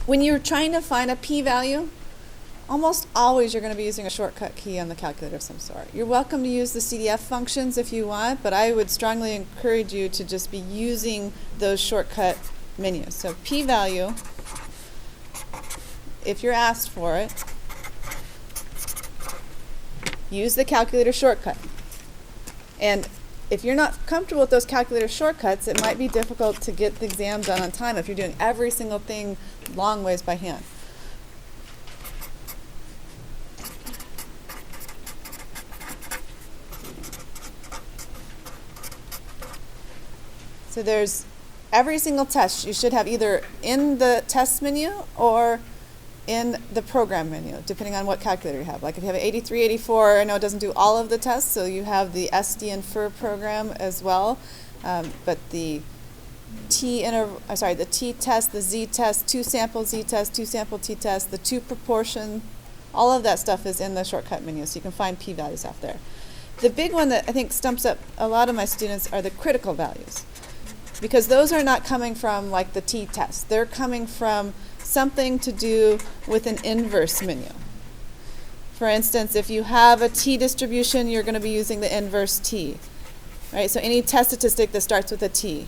When you're trying to find a p-value, almost always you're going to be using a shortcut key on the calculator of some sort. You're welcome to use the CDF functions if you want, but I would strongly encourage you to just be using those shortcut menus. So p-value, if you're asked for it, use the calculator shortcut. And if you're not comfortable with those calculator shortcuts, it might be difficult to get the exam done on time if you're doing every single thing long ways by hand. So there's every single test you should have either in the test menu or in the program menu, depending on what calculator you have. Like if you have an 8384, I know it doesn't do all of the tests, so you have the SD Infer program as well. But the the T test, the Z test, 2-sample Z test, 2-sample T test, the 2 proportion, all of that stuff is in the shortcut menu, so you can find p-values out there. The big one that I think stumps up a lot of my students are the critical values, because those are not coming from like the T test. They're coming from something to do with an inverse menu. For instance, if you have a T distribution, you're going to be using the inverse T, right? So any test statistic that starts with a T.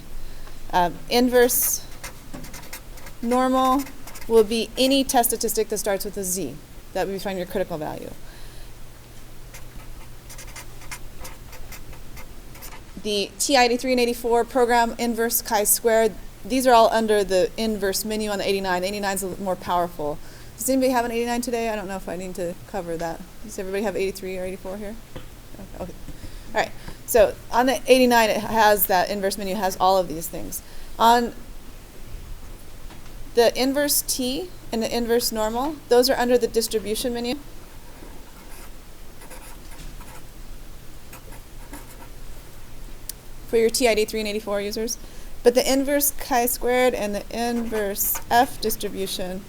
Inverse normal will be any test statistic that starts with a Z. That would be find your critical value. The T83 and 84 program inverse chi-squared, these are all under the inverse menu on the 89. The 89 is a little more powerful. Does anybody have an 89 today? I don't know if I need to cover that. Does everybody have 83 or 84 here? Okay. All right. So on the 89, it has that inverse menu, has all of these things. On the inverse T and the inverse normal, those are under the distribution menu. For your T83 and 84 users. But the inverse chi-squared and the inverse F distribution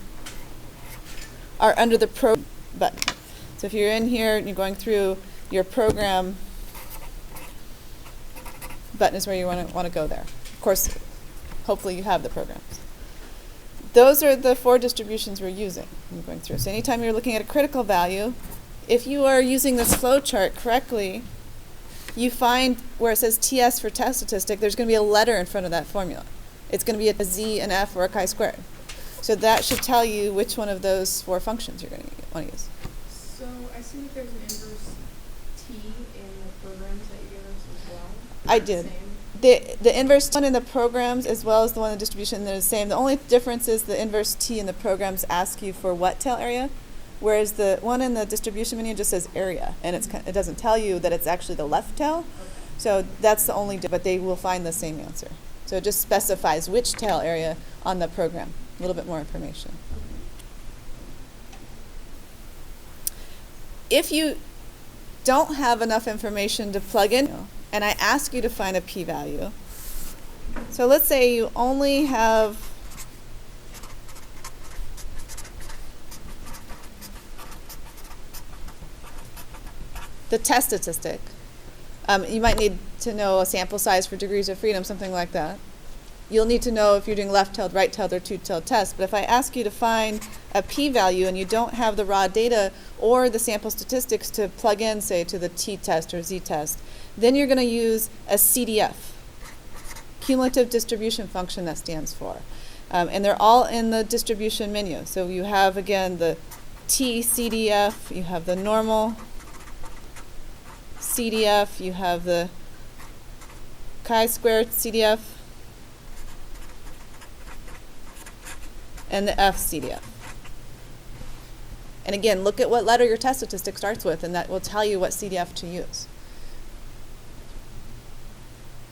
are under the pro button. So if you're in here and you're going through your program button is where you want to go there. Of course, hopefully you have the programs. Those are the 4 distributions we're using when you're going through. So anytime you're looking at a critical value, if you are using this flow chart correctly, you find where it says TS for test statistic, there's going to be a letter in front of that formula. It's going to be a Z, an F, or a chi-squared. So that should tell you which one of those 4 functions you're going to want to use. So I see that there's an inverse T in the programs that you gave us as well. I did. The inverse one in the programs as well as the one in the distribution, they're the same. The only difference is the inverse T in the programs ask you for what tail area, whereas the one in the distribution menu just says area, and it doesn't tell you that it's actually the left tail. Okay. So that's the only but they will find the same answer. So it just specifies which tail area on the program. A little bit more information. If you don't have enough information to plug in, and I ask you to find a p-value, so let's say you only have the test statistic. You might need to know a sample size for degrees of freedom, something like that. You'll need to know if you're doing left-tailed, right-tailed, or two-tailed tests. But if I ask you to find a p-value and you don't have the raw data or the sample statistics to plug in, say, to the t-test or z-test, then you're going to use a CDF, cumulative distribution function, that stands for. And they're all in the distribution menu. So you have, again, the t-CDF, you have the normal CDF, you have the chi-squared CDF, and the F-CDF. And again, look at what letter your test statistic starts with, and that will tell you what CDF to use.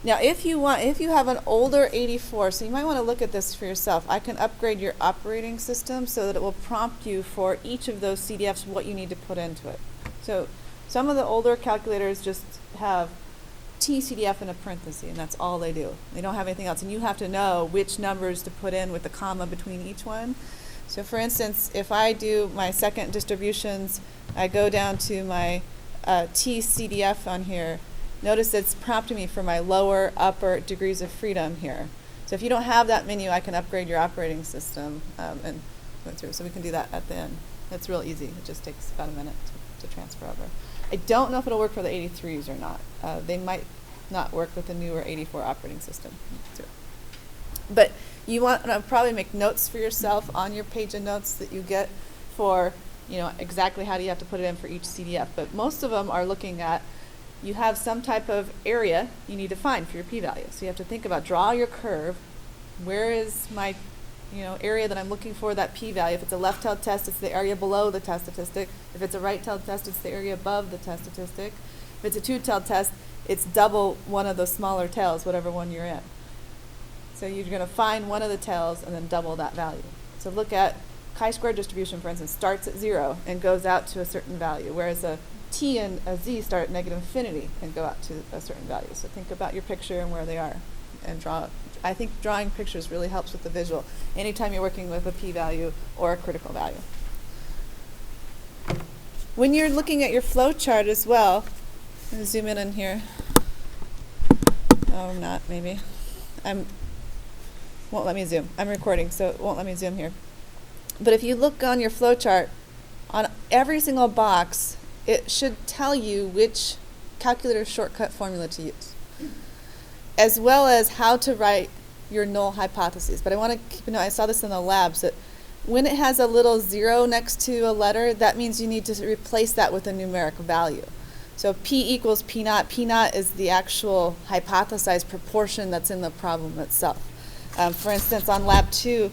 Now, if you have an older 84, so you might want to look at this for yourself. I can upgrade your operating system so that it will prompt you for each of those CDFs what you need to put into it. So some of the older calculators just have T-CDF in a parenthesis, and that's all they do. They don't have anything else, and you have to know which numbers to put in with the comma between each one. So for instance, if I do my second distributions, I go down to my T-CDF on here. Notice it's prompting me for my lower, upper degrees of freedom here. So if you don't have that menu, I can upgrade your operating system and going through. So we can do that at the end. It's real easy. It just takes about a minute to transfer over. I don't know if it'll work for the 83s or not. They might not work with the newer 84 operating system. But you want to probably make notes for yourself on your page of notes that you get for, exactly how do you have to put it in for each CDF. But most of them are looking at, you have some type of area you need to find for your p-value. So you have to think about, draw your curve. Where is my area that I'm looking for that p-value? If it's a left-tailed test, it's the area below the test statistic. If it's a right-tailed test, it's the area above the test statistic. If it's a two-tailed test, it's double one of the smaller tails, whatever one you're in. So you're going to find one of the tails and then double that value. So look at chi-square distribution, for instance, starts at 0 and goes out to a certain value, whereas a t and a z start at negative infinity and go out to a certain value. So think about your picture and where they are and draw. I think drawing pictures really helps with the visual anytime you're working with a p-value or a critical value. When you're looking at your flow chart as well, I'm going to zoom in here. Oh, not maybe. Won't let me zoom. I'm recording, so it won't let me zoom here. But if you look on your flow chart, on every single box, it should tell you which calculator shortcut formula to use, as well as how to write your null hypotheses. But I want to keep, I saw this in the labs, that when it has a little 0 next to a letter, that means you need to replace that with a numeric value. So P equals P naught. P naught is the actual hypothesized proportion that's in the problem itself. For instance, on lab 2,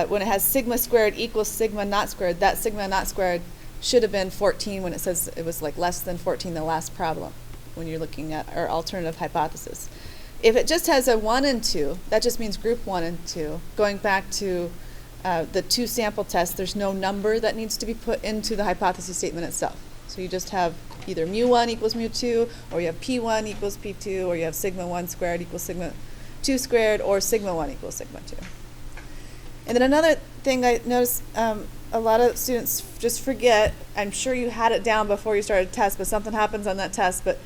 when it has sigma squared equals sigma naught squared, that sigma naught squared should have been 14 when it says it was like less than 14 the last problem when you're looking at our alternative hypothesis. If it just has a 1 and 2, that just means group 1 and 2. Going back to the 2 sample test, there's no number that needs to be put into the hypothesis statement itself. So you just have either mu1 equals mu2, or you have p1 equals p2, or you have sigma 1 squared equals sigma 2 squared, or sigma 1 equals sigma 2. And then another thing I noticed a lot of students just forget, I'm sure you had it down before you started a test, but something happens on that test, but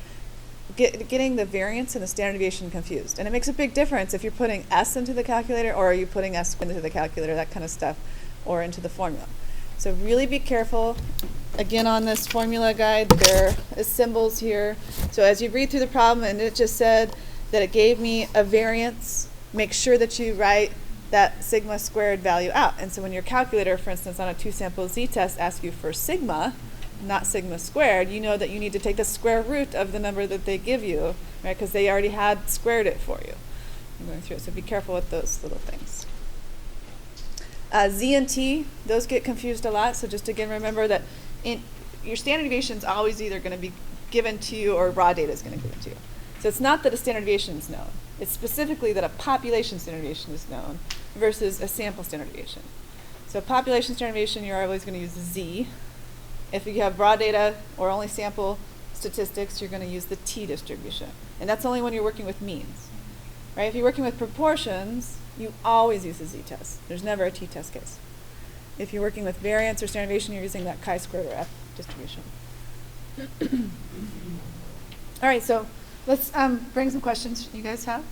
getting the variance and the standard deviation confused. And it makes a big difference if you're putting S into the calculator, or are you putting S into the calculator, that kind of stuff, or into the formula. So really be careful. Again, on this formula guide, there is symbols here. So as you read through the problem and it just said that it gave me a variance, make sure that you write that sigma squared value out. And so when your calculator, for instance, on a 2-sample z-test asks you for sigma, not sigma squared, you know that you need to take the square root of the number that they give you, right? Because they already had squared it for you. I'm going through it, so be careful with those little things. Z and T, those get confused a lot. So just again, remember that your standard deviation is always either going to be given to you or raw data is going to give it to you. So it's not that a standard deviation is known. It's specifically that a population standard deviation is known versus a sample standard deviation. So population standard deviation, you're always going to use Z. If you have raw data or only sample statistics, you're going to use the T distribution. And that's only when you're working with means. Right? If you're working with proportions, you always use a z-test. There's never a t-test case. If you're working with variance or standard deviation, you're using that chi-squared or F distribution. All right, so let's bring some questions you guys have.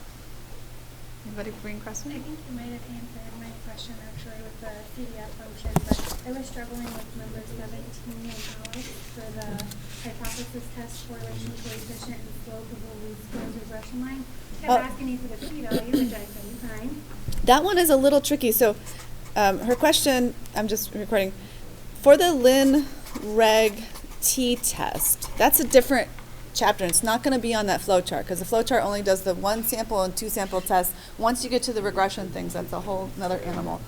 Anybody bring questions? I think you might have answered my question actually with the CDF function, but I was struggling with number 17 and Alex for the hypothesis test correlation coefficient and slope of a least squares regression line. Kept asking you for the p-value, which I couldn't find. That one is a little tricky. So her question, I'm just recording, for the Lin Reg T test, that's a different chapter. It's not going to be on that flow chart because the flow chart only does the 1 sample and 2 sample test. Once you get to the regression things, that's a whole another animal.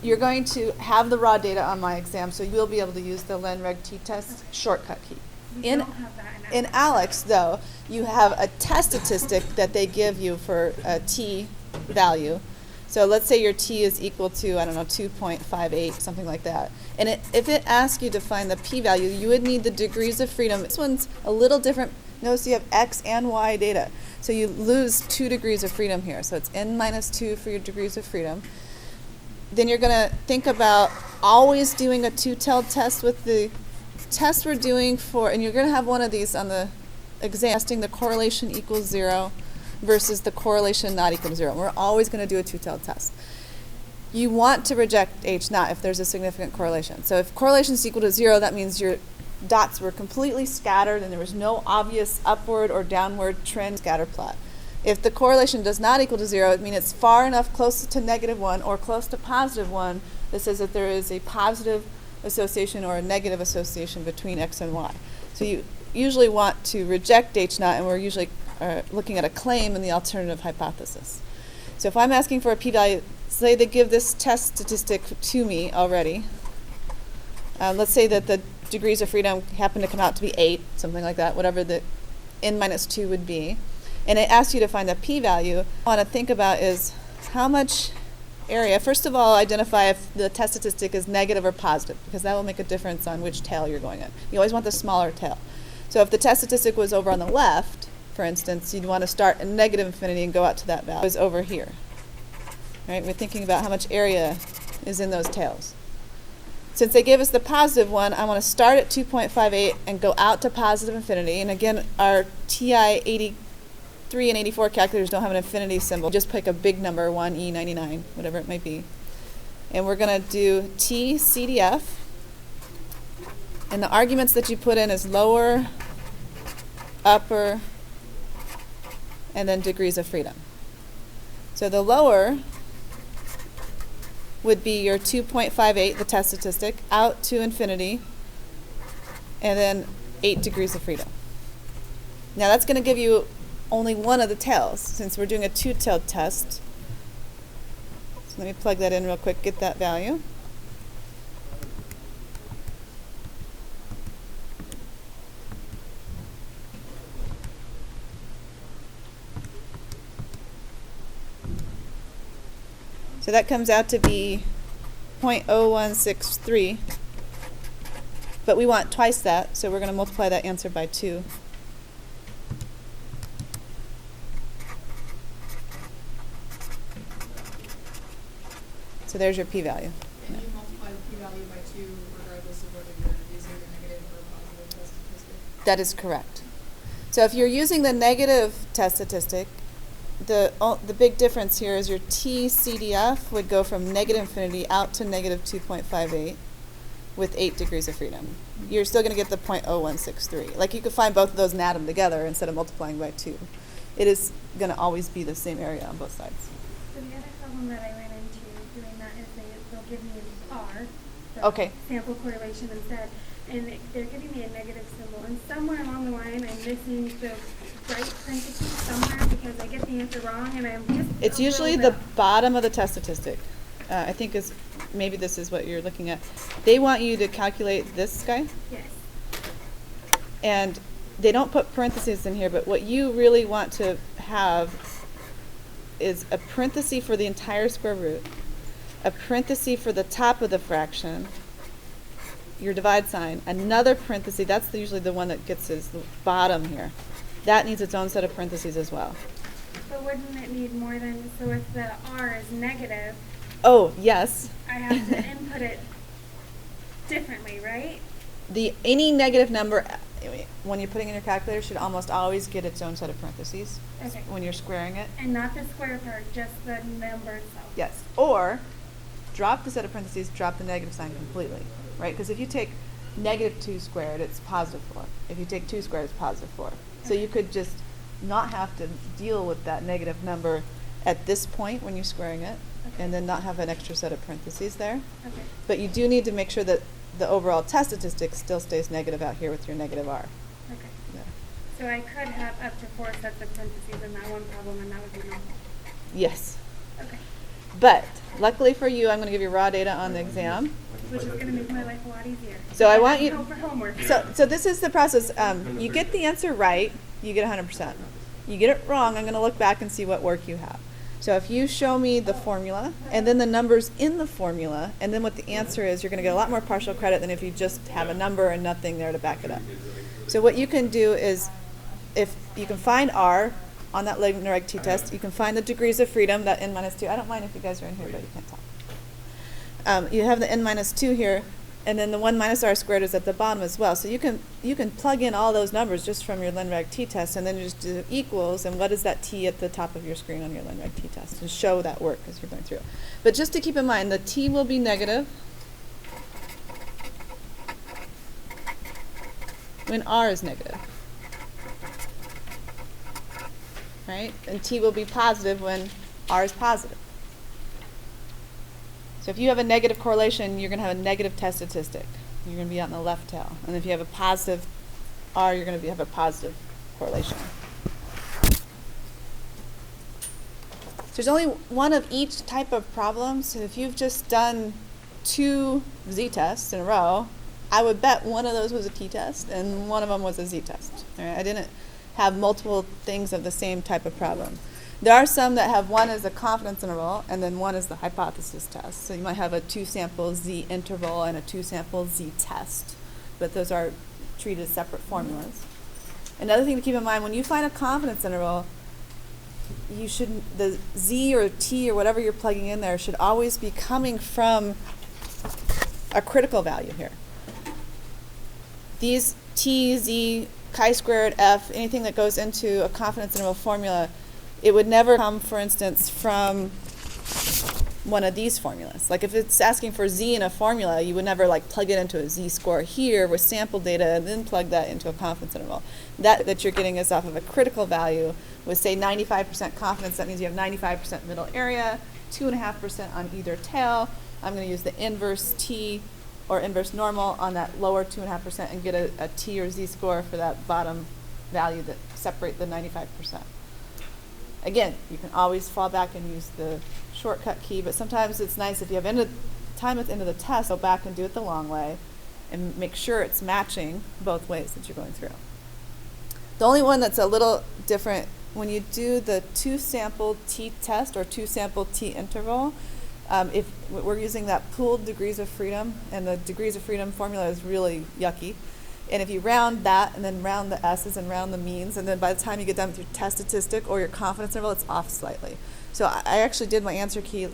You're going to have the raw data on my exam, so you'll be able to use the Lin Reg T test shortcut key. We don't have that in Alex, though, you have a test statistic that they give you for a T value. So let's say your T is equal to, 2.58, something like that. And if it asks you to find the p-value, you would need the degrees of freedom. This one's a little different. Notice you have x and y data. So you lose 2 degrees of freedom here. So it's n minus 2 for your degrees of freedom. Then you're going to think about always doing a 2-tailed test with the test we're doing for, and you're going to have one of these on the exam, testing the correlation equals 0 versus the correlation not equal to 0. We're always going to do a 2-tailed test. you want to reject H naught if there's a significant correlation. So if correlation is equal to 0, that means your dots were completely scattered and there was no obvious upward or downward trend scatter plot. If the correlation does not equal to 0, it means it's far enough close to -1 or close to +1 that says that there is a positive association or a negative association between X and Y. So you usually want to reject H naught, and we're usually looking at a claim in the alternative hypothesis. So if I'm asking for a p-value, say they give this test statistic to me already. Let's say that the degrees of freedom happen to come out to be 8, something like that, whatever the n-2 would be. And it asks you to find a p-value. What I want to think about is how much area. First of all, identify if the test statistic is negative or positive, because that will make a difference on which tail you're going in. You always want the smaller tail. So if the test statistic was over on the left, for instance, you'd want to start at negative infinity and go out to that value. It was over here. Right? We're thinking about how much area is in those tails. Since they gave us the positive one, I want to start at 2.58 and go out to positive infinity. And again, our TI 83 and 84 calculators don't have an infinity symbol. Just pick a big number, 1E99, whatever it might be. And we're going to do T CDF. And the arguments that you put in is lower, upper, and then degrees of freedom. So the lower would be your 2.58, the test statistic, out to infinity, and then 8 degrees of freedom. Now that's going to give you only one of the tails, since we're doing a two-tailed test. So let me plug that in real quick, get that value. So that comes out to be 0.0163, but we want twice that, so we're going to multiply that answer by 2. So there's your p-value. And you multiply the p-value by 2 regardless of whether you're using the negative or positive test statistic? That is correct. So if you're using the negative test statistic, the big difference here is your T CDF would go from negative infinity out to negative 2.58 with 8 degrees of freedom. You're still going to get the 0.0163. Like you could find both of those and add them together instead of multiplying by 2. It is going to always be the same area on both sides. So the other problem that I ran into doing that is they'll give me an R, the Okay. sample correlation instead, and they're giving me a negative symbol. And somewhere along the line, I'm missing the right parentheses somewhere because I get the answer wrong, and I'm just It's usually the bottom of the test statistic. I think maybe this is what you're looking at. They want you to calculate this guy. Yes. And they don't put parentheses in here, but what you really want to have is a parenthesis for the entire square root, a parenthesis for the top of the fraction, your divide sign, another parenthesis, that's usually the one that gets is the bottom here. That needs its own set of parentheses as well. But wouldn't it need more than, so if the R is negative, Oh, yes. I have to input it differently, right? Any negative number, when you're putting in your calculator, should almost always get its own set of parentheses Okay. when you're squaring it. And not the square part, just the number itself. Yes. Or drop the set of parentheses, drop the negative sign completely, right? Because if you take negative 2 squared, it's positive 4. If you take 2 squared, it's positive 4. So you could just not have to deal with that negative number at this point when you're squaring it, and then not have an extra set of parentheses there. Okay. But you do need to make sure that the overall test statistic still stays negative out here with your negative R. Okay. Yeah. So I could have up to 4 sets of parentheses in that one problem, and that would be normal. Yes. Okay. But luckily for you, I'm going to give you raw data on the exam. Which is going to make my life a lot easier. So I want have you- to go for homework. So this is the process. You get the answer right, you get 100%. You get it wrong, I'm going to look back and see what work you have. So if you show me the formula, and then the numbers in the formula, and then what the answer is, you're going to get a lot more partial credit than if you just have a number and nothing there to back it up. So what you can do is, if you can find R on that Legner-Reg t-test, you can find the degrees of freedom, that n-2. I don't mind if you guys are in here, but you can't talk. You have the n-2 here. And then the 1 minus r squared is at the bottom as well. So you can plug in all those numbers just from your LinReg t-test, and then you just do equals, and what is that t at the top of your screen on your LinReg t-test, and show that work as you're going through. But just to keep in mind, the t will be negative when r is negative. Right? And t will be positive when r is positive. So if you have a negative correlation, you're going to have a negative test statistic. You're going to be out in the left tail. And if you have a positive r, you're going to have a positive correlation. So there's only one of each type of problem. So if you've just done 2 z-tests in a row, I would bet one of those was a t-test and one of them was a z-test. All right? I didn't have multiple things of the same type of problem. There are some that have one as a confidence interval and then one as the hypothesis test. So you might have a 2-sample z interval and a 2-sample z test, but those are treated as separate formulas. Another thing to keep in mind, when you find a confidence interval, you should, the z or t or whatever you're plugging in there should always be coming from a critical value here. These t, z, chi-squared, f, anything that goes into a confidence interval formula, it would never come, for instance, from one of these formulas. Like if it's asking for z in a formula, you would never like plug it into a z-score here with sample data and then plug that into a confidence interval. That you're getting is off of a critical value with, say, 95% confidence. That means you have 95% middle area, 2.5% on either tail. I'm going to use the inverse t or inverse normal on that lower 2.5% and get a t or z score for that bottom value that separate the 95%. Again, you can always fall back and use the shortcut key, but sometimes it's nice if you have time at the end of the test, go back and do it the long way and make sure it's matching both ways that you're going through. The only one that's a little different, when you do the 2-sample t-test or 2-sample t-interval, if we're using that pooled degrees of freedom, and the degrees of freedom formula is really yucky. And if you round that and then round the s's and round the means, and then by the time you get done with your test statistic or your confidence interval, it's off slightly. So I actually did my answer key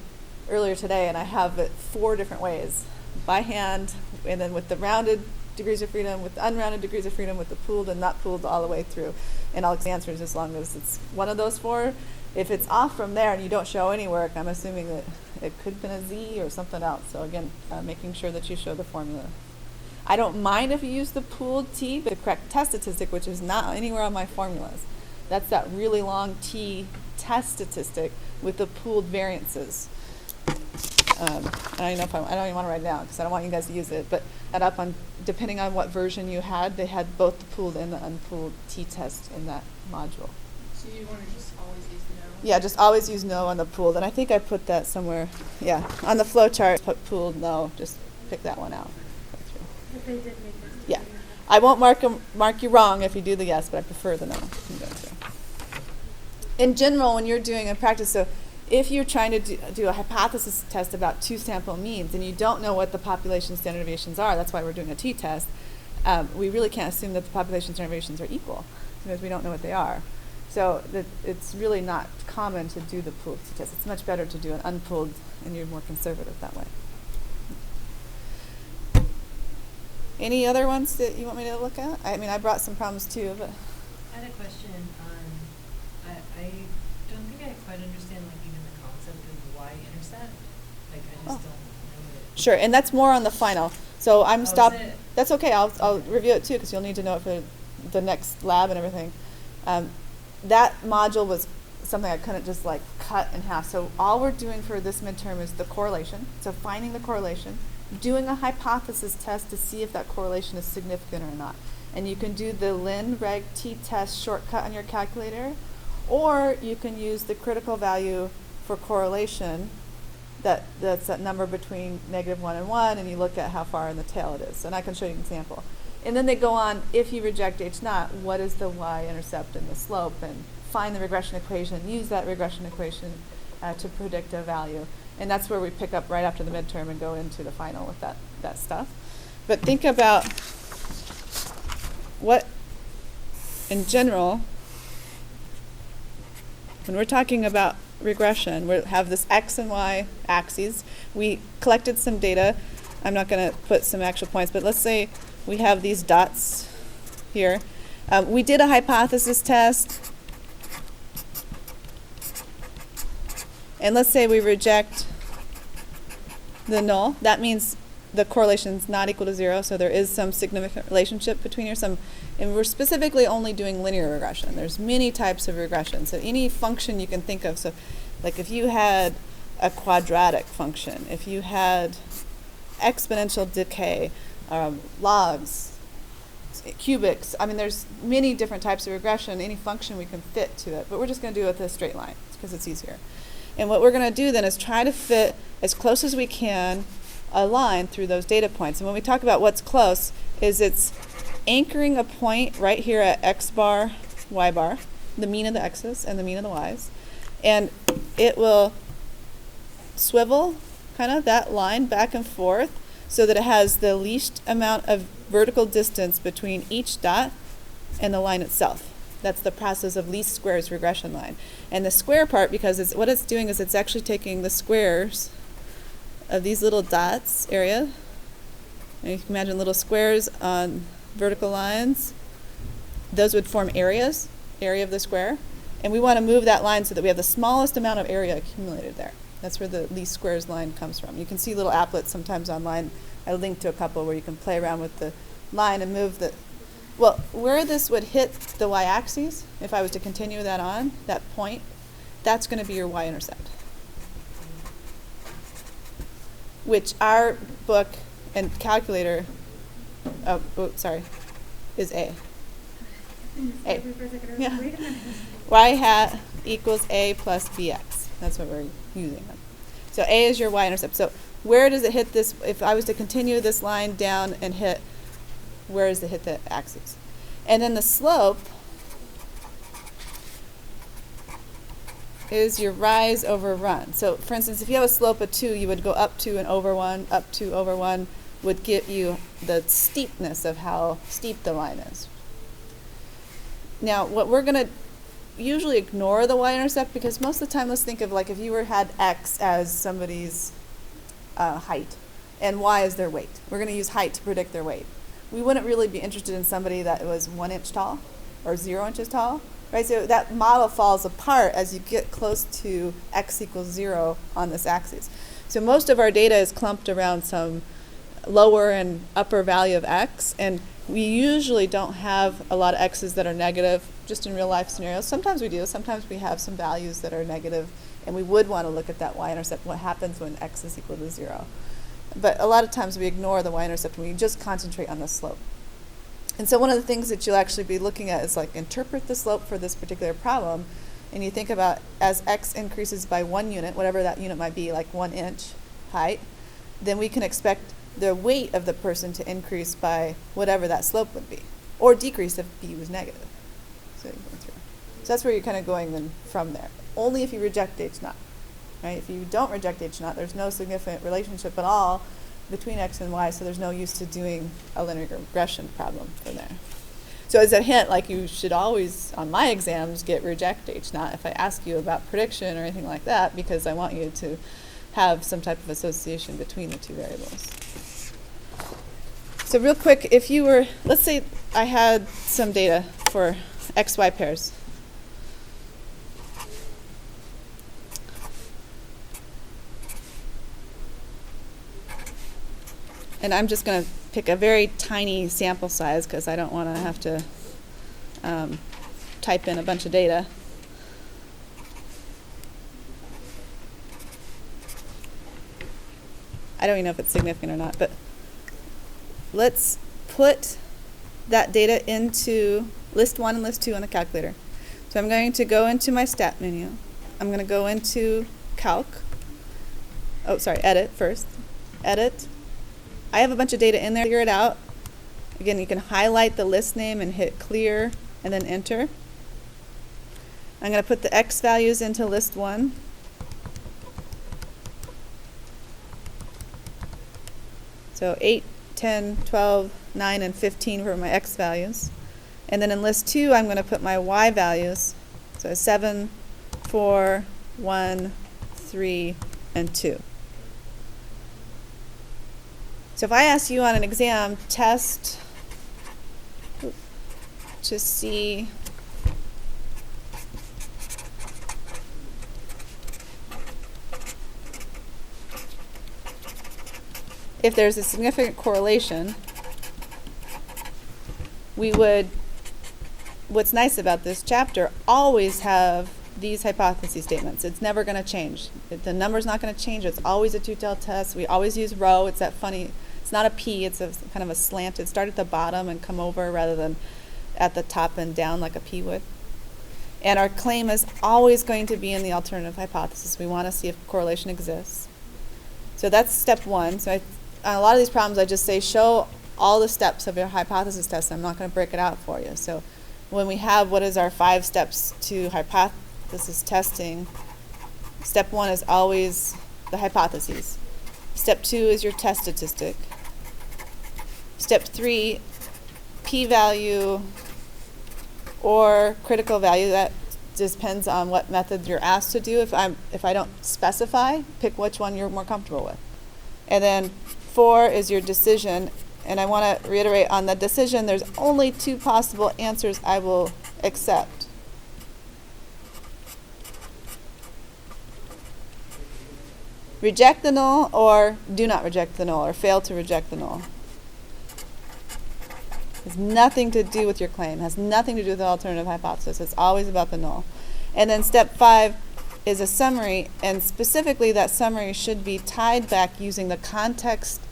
earlier today, and I have it 4 different ways, by hand, and then with the rounded degrees of freedom, with the unrounded degrees of freedom, with the pooled and not pooled all the way through. And I'll answer as long as it's one of those 4. If it's off from there and you don't show any work, I'm assuming that it could have been a z or something else. So again, making sure that you show the formula. I don't mind if you use the pooled t, but the correct test statistic, which is not anywhere on my formulas. That's that really long t test statistic with the pooled variances. I don't even want to write it down because I don't want you guys to use it, but add up on, depending on what version you had, they had both the pooled and the unpooled t-test in that module. So you want to just always use no? Yeah, just always use no on the pooled, and I think I put that somewhere. Yeah, on the flow chart, put pooled no, just pick that one out. But they did make this. Yeah, I won't mark you wrong if you do the yes, but I prefer the no. In general, when you're doing a practice, so if you're trying to do a hypothesis test about 2-sample means and you don't know what the population standard deviations are, that's why we're doing a t-test, we really can't assume that the population standard deviations are equal because we don't know what they are. So it's really not common to do the pooled t-test. It's much better to do an unpooled, and you're more conservative that way. Any other ones that you want me to look at? I mean, I brought some problems too, but. I had a question on, I don't think I quite understand like even the concept of y-intercept. Like I just don't know it. Sure, and that's more on the final. So I'm stopped. Is it? That's okay. I'll review it too because you'll need to know it for the next lab and everything. That module was something I couldn't just like cut in half. So all we're doing for this midterm is the correlation. So finding the correlation, doing a hypothesis test to see if that correlation is significant or not. And you can do the LinReg t-test shortcut on your calculator, or you can use the critical value for correlation. That's that number between -1 and 1, and you look at how far in the tail it is. And I can show you an example. And then they go on, if you reject H naught, what is the y-intercept and the slope? And find the regression equation, use that regression equation to predict a value. And that's where we pick up right after the midterm and go into the final with that stuff. But think about what, in general, when we're talking about regression, we have this x and y axes. We collected some data I'm not going to put some actual points, but let's say we have these dots here. We did a hypothesis test. And let's say we reject the null. That means the correlation is not equal to 0, so there is some significant relationship between here. And we're specifically only doing linear regression. There's many types of regression. So any function you can think of. So like if you had a quadratic function, if you had exponential decay, logs, cubics. I mean, there's many different types of regression. Any function we can fit to it. But we're just going to do it with a straight line because it's easier. And what we're going to do then is try to fit as close as we can a line through those data points. And when we talk about what's close, is it's anchoring a point right here at x bar, y bar, the mean of the x's and the mean of the y's. And it will swivel kind of that line back and forth so that it has the least amount of vertical distance between each dot and the line itself. That's the process of least squares regression line. And the square part, because what it's doing is it's actually taking the squares of these little dots area. And you can imagine little squares on vertical lines. Those would form areas, area of the square. And we want to move that line so that we have the smallest amount of area accumulated there. That's where the least squares line comes from. You can see little applets sometimes online. I linked to a couple where you can play around with the line and move the... Well, where this would hit the y-axis, if I was to continue that on, that point, that's going to be your y-intercept. Which our book and calculator, is A. A. Yeah. Y hat equals A plus bx. That's what we're using. So A is your y-intercept. So where does it hit this? If I was to continue this line down and hit, where does it hit the axis? And then the slope is your rise over run. So for instance, if you have a slope of 2, you would go up 2 and over 1, up 2 over 1 would give you the steepness of how steep the line is. Now, what we're going to usually ignore the y-intercept because most of the time, let's think of like if you had x as somebody's height and y as their weight. We're going to use height to predict their weight. We wouldn't really be interested in somebody that was 1 inch tall or 0 inches tall, right? So that model falls apart as you get close to x equals 0 on this axis. So most of our data is clumped around some lower and upper value of x, and we usually don't have a lot of x's that are negative just in real life scenarios. Sometimes we do. Sometimes we have some values that are negative, and we would want to look at that y-intercept, what happens when x is equal to 0. But a lot of times we ignore the y-intercept and we just concentrate on the slope. And so one of the things that you'll actually be looking at is like interpret the slope for this particular problem. And you think about as x increases by 1 unit, whatever that unit might be, like 1 inch height, then we can expect the weight of the person to increase by whatever that slope would be, or decrease if b was negative. So that's where you're kind of going then from there. Only if you reject h naught. Right? If you don't reject h naught, there's no significant relationship at all between x and y, so there's no use to doing a linear regression problem from there. So as a hint, like you should always, on my exams, get reject h naught if I ask you about prediction or anything like that, because I want you to have some type of association between the two variables. So real quick, if you were, let's say I had some data for XY pairs. And I'm just going to pick a very tiny sample size because I don't want to have to type in a bunch of data. I don't even know if it's significant or not, but let's put that data into list 1 and list 2 on the calculator. So I'm going to go into my stat menu. I'm going to go into calc. Oh, sorry, edit first. Edit. I have a bunch of data in there. Figure it out. Again, you can highlight the list name and hit clear and then enter. I'm going to put the x values into list 1. So 8, 10, 12, 9, and 15 were my x values. And then in list 2, I'm going to put my y values. So 7, 4, 1, 3, and 2. So if I ask you on an exam test to see if there's a significant correlation, we would, what's nice about this chapter, always have these hypothesis statements. It's never going to change. The number's not going to change. It's always a two-tailed test. We always use rho. It's that funny, it's not a P, it's a kind of a slanted, start at the bottom and come over rather than at the top and down like a P would. And our claim is always going to be in the alternative hypothesis. We want to see if correlation exists. So that's step one. So on a lot of these problems, I just say show all the steps of your hypothesis test. I'm not going to break it out for you. So when we have what is our 5 steps to hypothesis testing, step 1 is always the hypotheses. Step 2 is your test statistic. Step 3, p-value or critical value. That just depends on what method you're asked to do. If I don't specify, pick which one you're more comfortable with. And then 4 is your decision. And I want to reiterate on the decision, there's only 2 possible answers I will accept. Reject the null or do not reject the null or fail to reject the null. It has nothing to do with your claim. It has nothing to do with the alternative hypothesis. It's always about the null. And then step 5 is a summary, and specifically that summary should be tied back using the context,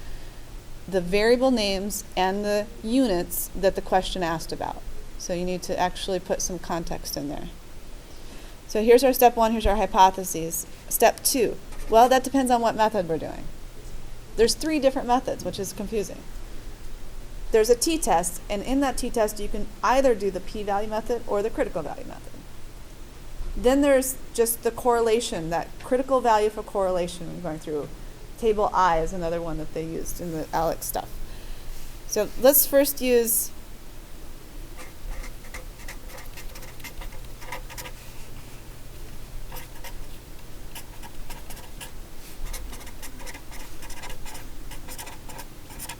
the variable names, and the units that the question asked about. So you need to actually put some context in there. So here's our step 1, here's our hypotheses. Step 2, well, that depends on what method we're doing. There's 3 different methods, which is confusing. There's a t-test, and in that t-test you can either do the p-value method or the critical value method. Then there's just the correlation, that critical value for correlation I'm going through. Table I is another one that they used in the ALEC stuff. So let's first use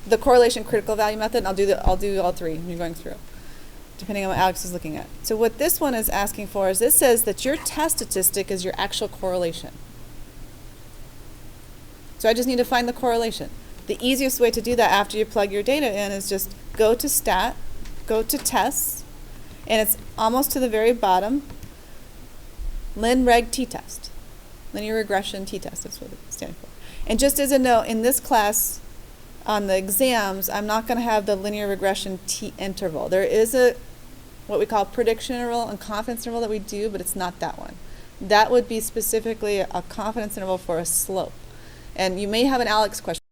the correlation critical value method. And I'll do all 3 when you're going through, depending on what Alex is looking at. So what this one is asking for is this says that your test statistic is your actual correlation. So I just need to find the correlation. The easiest way to do that after you plug your data in is just go to stat, go to tests, and it's almost to the very bottom, lin-reg t-test. Linear regression t-test, that's what it stands for. And just as a note, in this class, on the exams, I'm not going to have the linear regression t-interval. There is what we call prediction interval and confidence interval that we do, but it's not that one. That would be specifically a confidence interval for a slope. And you may have an Alex question.